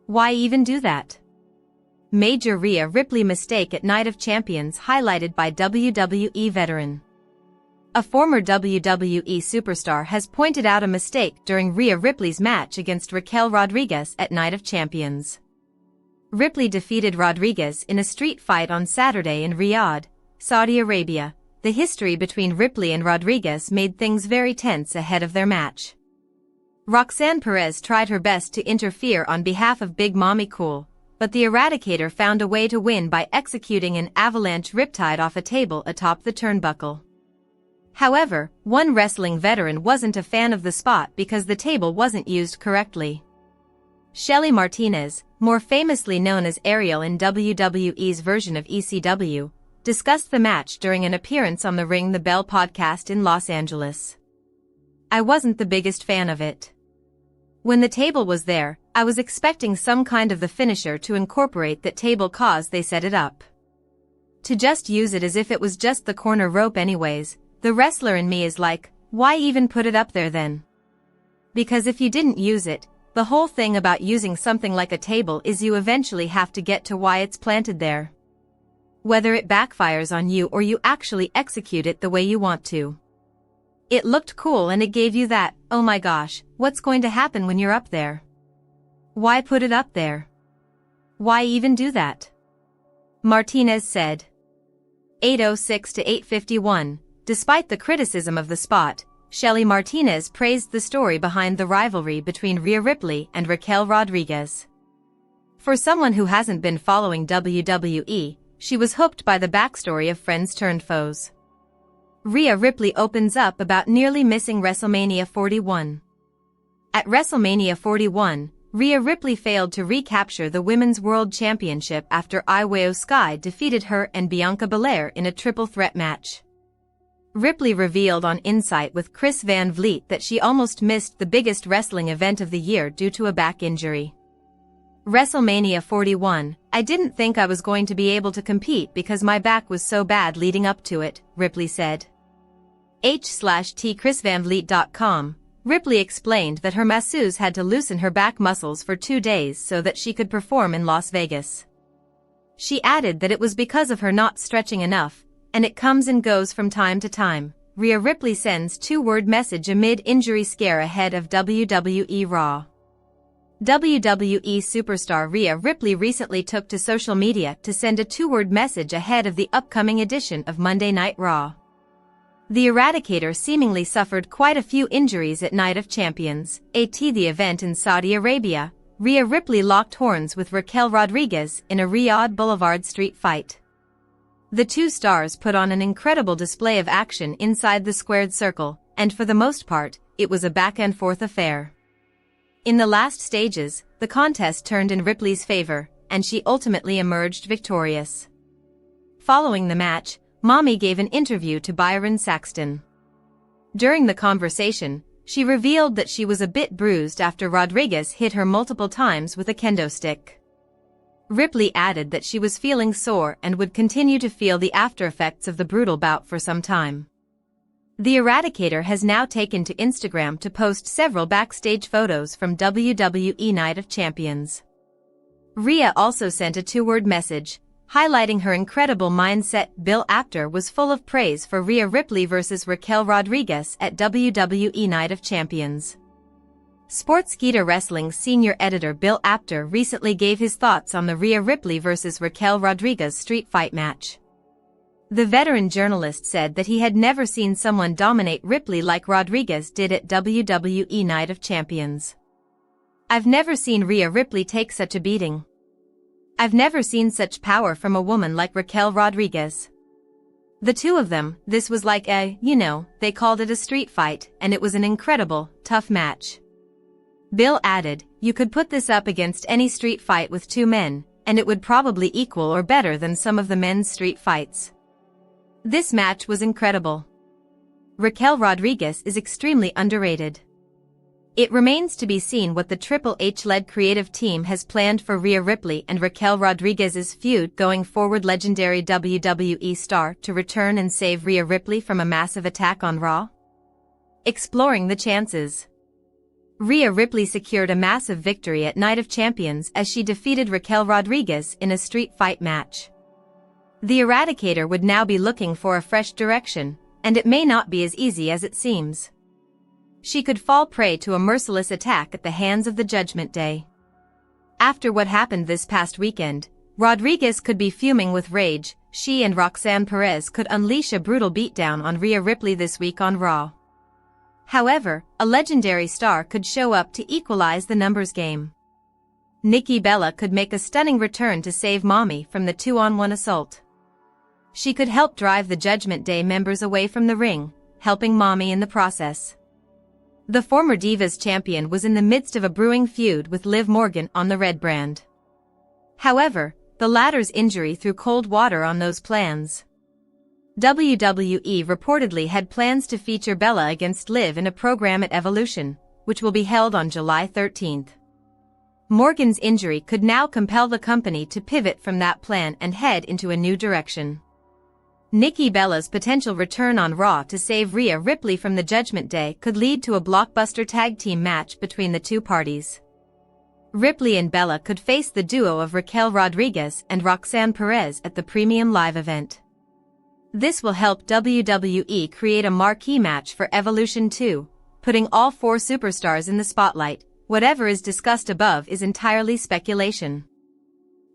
Why even do that? Major Rhea Ripley mistake at Night of Champions highlighted by WWE veteran. A former WWE superstar has pointed out a mistake during Rhea Ripley's match against Raquel Rodriguez at Night of Champions. Ripley defeated Rodriguez in a street fight on Saturday in Riyadh, Saudi Arabia. The history between Ripley and Rodriguez made things very tense ahead of their match. Roxanne Perez tried her best to interfere on behalf of Big Mami Cool, but the Eradicator found a way to win by executing an avalanche riptide off a table atop the turnbuckle. However, one wrestling veteran wasn't a fan of the spot because the table wasn't used correctly. Shelly Martinez, more famously known as Ariel in WWE's version of ECW, discussed the match during an appearance on the Ring the Bell podcast in Los Angeles. "I wasn't the biggest fan of it. When the table was there, I was expecting some kind of the finisher to incorporate that table cause they set it up. To just use it as if it was just the corner rope anyways, the wrestler in me is like, why even put it up there then? Because if you didn't use it, the whole thing about using something like a table is you eventually have to get to why it's planted there. Whether it backfires on you or you actually execute it the way you want to. It looked cool and it gave you that, oh my gosh, what's going to happen when you're up there? Why put it up there? Why even do that?" Martinez said. 8:06 to 8:51, despite the criticism of the spot, Shelly Martinez praised the story behind the rivalry between Rhea Ripley and Raquel Rodriguez. For someone who hasn't been following WWE, she was hooked by the backstory of friends turned foes. Rhea Ripley opens up about nearly missing WrestleMania 41. At WrestleMania 41, Rhea Ripley failed to recapture the Women's World Championship after IYO SKY defeated her and Bianca Belair in a triple threat match. Ripley revealed on Insight with Chris Van Vliet that she almost missed the biggest wrestling event of the year due to a back injury. WrestleMania 41, "I didn't think I was going to be able to compete because my back was so bad leading up to it," Ripley said. h/tchrisvanvliet.com, Ripley explained that her masseuse had to loosen her back muscles for 2 days so that she could perform in Las Vegas. She added that it was because of her not stretching enough, and it comes and goes from time to time. Rhea Ripley sends two-word message amid injury scare ahead of WWE Raw. WWE Superstar Rhea Ripley recently took to social media to send a two-word message ahead of the upcoming edition of Monday Night Raw. The Eradicator seemingly suffered quite a few injuries at Night of Champions, the event in Saudi Arabia. Rhea Ripley locked horns with Raquel Rodriguez in a Riyadh Boulevard street fight. The two stars put on an incredible display of action inside the squared circle, and for the most part, it was a back-and-forth affair. In the last stages, the contest turned in Ripley's favor, and she ultimately emerged victorious. Following the match, Mami gave an interview to Byron Saxton. During the conversation, she revealed that she was a bit bruised after Rodriguez hit her multiple times with a kendo stick. Ripley added that she was feeling sore and would continue to feel the aftereffects of the brutal bout for some time. The Eradicator has now taken to Instagram to post several backstage photos from WWE Night of Champions. Rhea also sent a two-word message, highlighting her incredible mindset. Bill Apter was full of praise for Rhea Ripley vs Raquel Rodriguez at WWE Night of Champions. Sportskeeda Wrestling senior editor Bill Apter recently gave his thoughts on the Rhea Ripley vs Raquel Rodriguez street fight match. The veteran journalist said that he had never seen someone dominate Ripley like Rodriguez did at WWE Night of Champions. "I've never seen Rhea Ripley take such a beating. I've never seen such power from a woman like Raquel Rodriguez. The two of them, this was like they called it a street fight, and it was an incredible, tough match." Bill added, "You could put this up against any street fight with two men, and it would probably equal or better than some of the men's street fights. This match was incredible. Raquel Rodriguez is extremely underrated. It remains to be seen what the Triple H-led creative team has planned for Rhea Ripley and Raquel Rodriguez's feud going forward. Legendary WWE star to return and save Rhea Ripley from a massive attack on Raw? Exploring the chances. Rhea Ripley secured a massive victory at Night of Champions as she defeated Raquel Rodriguez in a street fight match. The Eradicator would now be looking for a fresh direction, and it may not be as easy as it seems. She could fall prey to a merciless attack at the hands of the Judgment Day. After what happened this past weekend, Rodriguez could be fuming with rage. She and Roxanne Perez could unleash a brutal beatdown on Rhea Ripley this week on Raw. However, a legendary star could show up to equalize the numbers game. Nikki Bella could make a stunning return to save Mami from the 2-on-1 assault. She could help drive the Judgment Day members away from the ring, helping Mami in the process. The former Divas champion was in the midst of a brewing feud with Liv Morgan on the Red brand. However, the latter's injury threw cold water on those plans. WWE reportedly had plans to feature Bella against Liv in a program at Evolution, which will be held on July 13th. Morgan's injury could now compel the company to pivot from that plan and head into a new direction. Nikki Bella's potential return on Raw to save Rhea Ripley from the Judgment Day could lead to a blockbuster tag team match between the two parties. Ripley and Bella could face the duo of Raquel Rodriguez and Roxanne Perez at the Premium Live event. This will help WWE create a marquee match for Evolution 2, putting all four superstars in the spotlight. Whatever is discussed above is entirely speculation.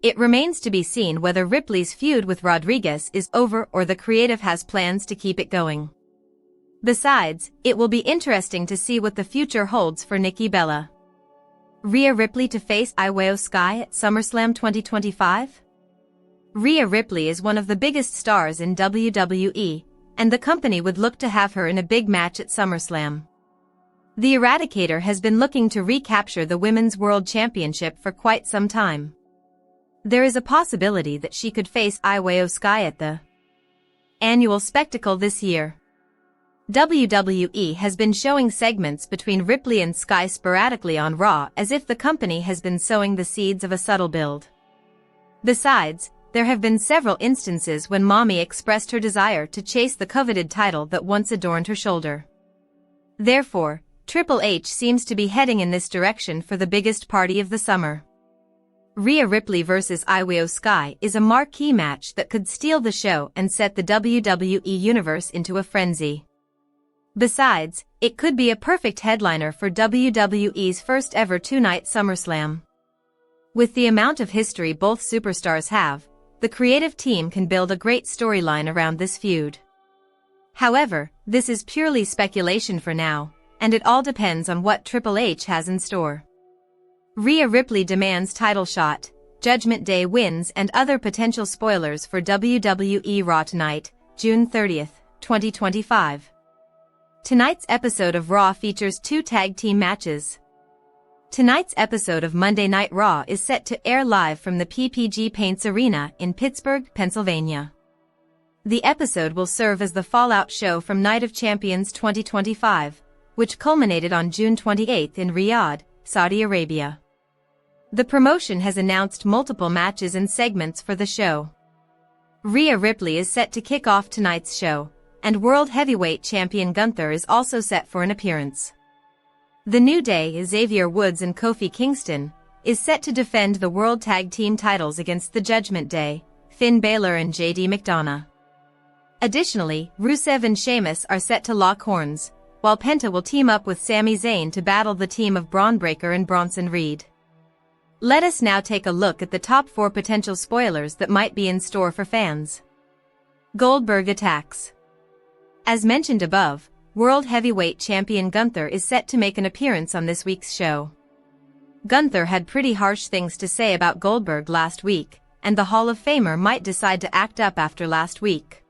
It remains to be seen whether Ripley's feud with Rodriguez is over or the creative has plans to keep it going. Besides, it will be interesting to see what the future holds for Nikki Bella. Rhea Ripley to face IYO SKY at SummerSlam 2025? Rhea Ripley is one of the biggest stars in WWE, and the company would look to have her in a big match at SummerSlam. The Eradicator has been looking to recapture the Women's World Championship for quite some time. There is a possibility that she could face IYO SKY at the annual spectacle this year. WWE has been showing segments between Ripley and Sky sporadically on Raw as if the company has been sowing the seeds of a subtle build. Besides, there have been several instances when Mami expressed her desire to chase the coveted title that once adorned her shoulder. Therefore, Triple H seems to be heading in this direction for the biggest party of the summer. Rhea Ripley vs IYO SKY is a marquee match that could steal the show and set the WWE Universe into a frenzy. Besides, it could be a perfect headliner for WWE's first ever two-night SummerSlam. With the amount of history both superstars have, the creative team can build a great storyline around this feud. However, this is purely speculation for now, and it all depends on what Triple H has in store. Rhea Ripley demands title shot, Judgment Day wins, and other potential spoilers for WWE Raw tonight, June 30th, 2025. Tonight's episode of Raw features two tag team matches. Tonight's episode of Monday Night Raw is set to air live from the PPG Paints Arena in Pittsburgh, Pennsylvania. The episode will serve as the fallout show from Night of Champions 2025, which culminated on June 28 in Riyadh, Saudi Arabia. The promotion has announced multiple matches and segments for the show. Rhea Ripley is set to kick off tonight's show, and World Heavyweight Champion Gunther is also set for an appearance. The New Day, Xavier Woods and Kofi Kingston, is set to defend the World Tag Team titles against the Judgment Day, Finn Balor and JD McDonough. Additionally, Rusev and Sheamus are set to lock horns, while Penta will team up with Sami Zayn to battle the team of Braun Breaker and Bronson Reed. Let us now take a look at the top 4 potential spoilers that might be in store for fans. Goldberg attacks. As mentioned above, World Heavyweight Champion Gunther is set to make an appearance on this week's show. Gunther had pretty harsh things to say about Goldberg last week, and the Hall of Famer might decide to act up after last week.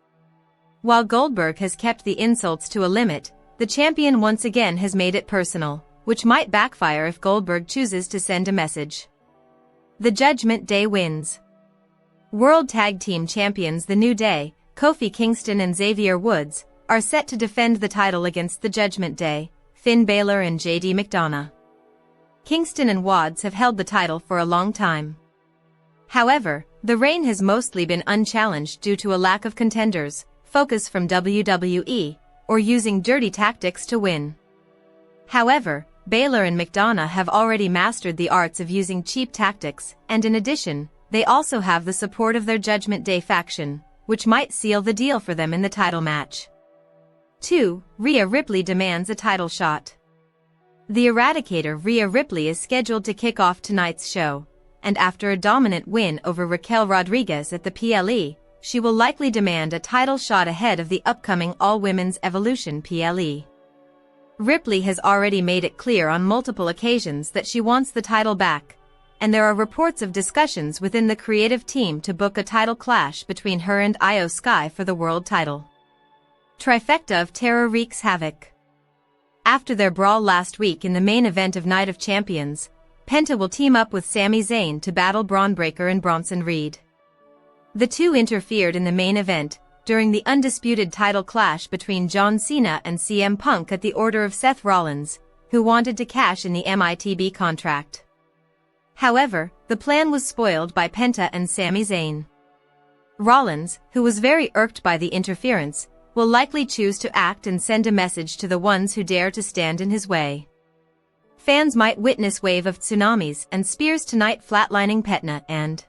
While Goldberg has kept the insults to a limit, the champion once again has made it personal, which might backfire if Goldberg chooses to send a message. The Judgment Day wins. World Tag Team Champions The New Day, Kofi Kingston and Xavier Woods, are set to defend the title against the Judgment Day, Finn Balor and JD McDonough. Kingston and Woods have held the title for a long time. However, the reign has mostly been unchallenged due to a lack of contenders, focus from WWE, or using dirty tactics to win. However, Baylor and McDonough have already mastered the arts of using cheap tactics, and in addition, they also have the support of their Judgment Day faction, which might seal the deal for them in the title match. 2. Rhea Ripley demands a title shot. The Eradicator Rhea Ripley is scheduled to kick off tonight's show, and after a dominant win over Raquel Rodriguez at the PLE, she will likely demand a title shot ahead of the upcoming All-Women's Evolution PLE. Ripley has already made it clear on multiple occasions that she wants the title back, and there are reports of discussions within the creative team to book a title clash between her and IYO SKY for the world title. Trifecta of Terror wreaks havoc. After their brawl last week in the main event of Night of Champions, Penta will team up with Sami Zayn to battle Braun Breaker and Bronson Reed. The two interfered in the main event, during the undisputed title clash between John Cena and CM Punk at the order of Seth Rollins, who wanted to cash in the MITB contract. However, the plan was spoiled by Penta and Sami Zayn. Rollins, who was very irked by the interference, will likely choose to act and send a message to the ones who dare to stand in his way. Fans might witness wave of tsunamis and spears tonight, flatlining Penta and